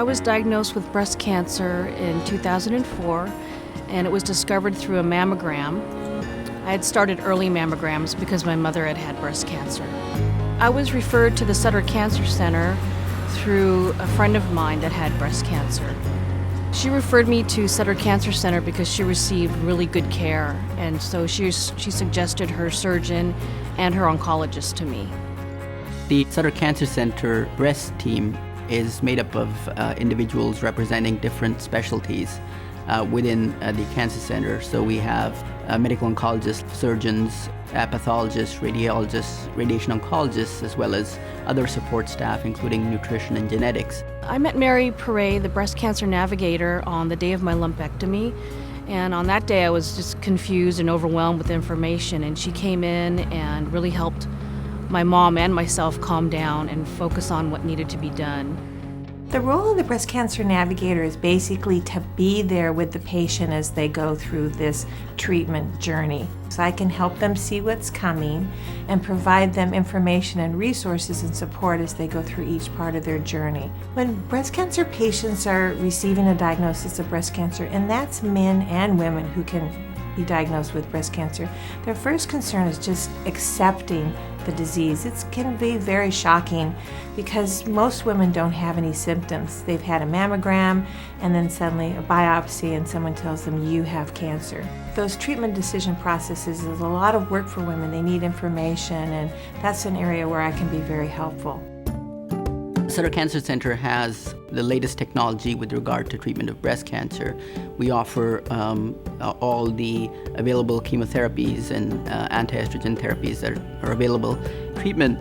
I was diagnosed with breast cancer in 2004, and it was discovered through a mammogram. I had started early mammograms because my mother had had breast cancer. I was referred to the Sutter Cancer Center through a friend of mine that had breast cancer. She referred me to Sutter Cancer Center because she received really good care, and so she suggested her surgeon and her oncologist to me. The Sutter Cancer Center breast team is made up of individuals representing different specialties within the cancer center. So we have medical oncologists, surgeons, pathologists, radiologists, radiation oncologists, as well as other support staff, including nutrition and genetics. I met Mary Perret, the breast cancer navigator, on the day of my lumpectomy. And on that day, I was just confused and overwhelmed with information. And she came in and really helped my mom and myself calm down and focus on what needed to be done. The role of the breast cancer navigator is basically to be there with the patient as they go through this treatment journey. So I can help them see what's coming and provide them information and resources and support as they go through each part of their journey. When breast cancer patients are receiving a diagnosis of breast cancer, and that's men and women who can be diagnosed with breast cancer, their first concern is just accepting the disease. It can be very shocking because most women don't have any symptoms. They've had a mammogram and then suddenly a biopsy and someone tells them you have cancer. Those treatment decision processes is a lot of work for women. They need information, and that's an area where I can be very helpful. Sutter Cancer Center has the latest technology with regard to treatment of breast cancer. We offer all the available chemotherapies and anti-estrogen therapies that are available. Treatment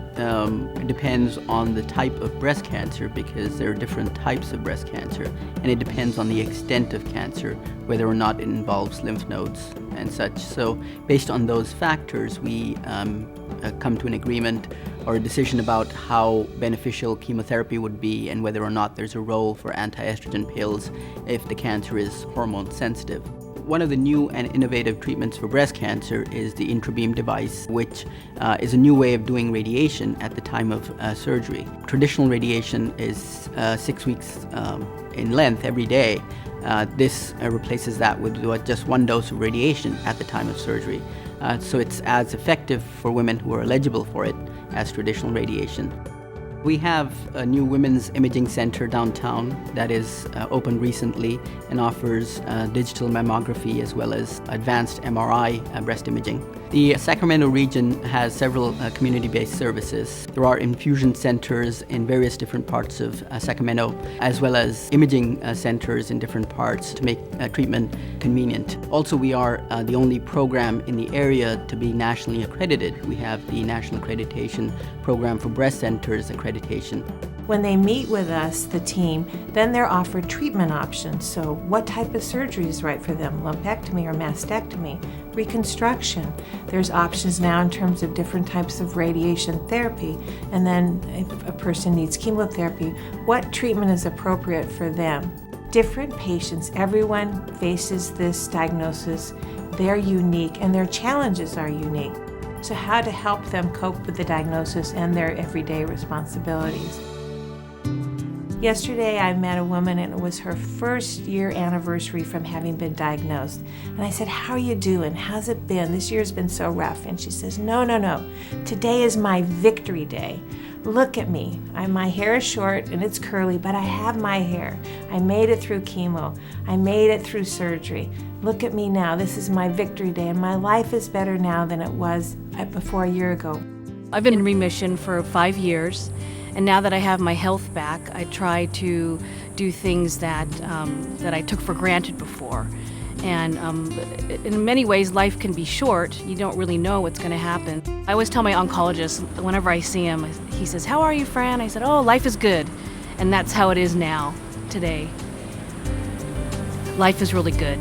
depends on the type of breast cancer because there are different types of breast cancer, and it depends on the extent of cancer, whether or not it involves lymph nodes and such. So based on those factors, we come to an agreement or a decision about how beneficial chemotherapy would be and whether or not there's a role for anti-estrogen pills if the cancer is hormone sensitive. One of the new and innovative treatments for breast cancer is the intrabeam device, which is a new way of doing radiation at the time of surgery. Traditional radiation is 6 weeks in length every day. This replaces that with just one dose of radiation at the time of surgery. So it's as effective for women who are eligible for it as traditional radiation. We have a new women's imaging center downtown that is opened recently and offers digital mammography as well as advanced MRI breast imaging. The Sacramento region has several community-based services. There are infusion centers in various different parts of Sacramento, as well as imaging centers in different parts to make treatment convenient. Also, we are the only program in the area to be nationally accredited. We have the National Accreditation Program for Breast Centers accreditation. When they meet with us, the team, then they're offered treatment options. So what type of surgery is right for them? Lumpectomy or mastectomy? Reconstruction. There's options now in terms of different types of radiation therapy. And then if a person needs chemotherapy, what treatment is appropriate for them? Different patients, everyone faces this diagnosis. They're unique and their challenges are unique. So how to help them cope with the diagnosis and their everyday responsibilities. Yesterday I met a woman and it was her first year anniversary from having been diagnosed. And I said, how are you doing? How's it been? This year's been so rough. And she says, no. Today is my victory day. Look at me. My hair is short and it's curly, but I have my hair. I made it through chemo. I made it through surgery. Look at me now. This is my victory day and my life is better now than it was before a year ago. I've been in remission for 5 years. And now that I have my health back, I try to do things that I took for granted before. And in many ways, life can be short. You don't really know what's going to happen. I always tell my oncologist, whenever I see him, he says, how are you, Fran? I said, oh, life is good. And that's how it is now, today. Life is really good.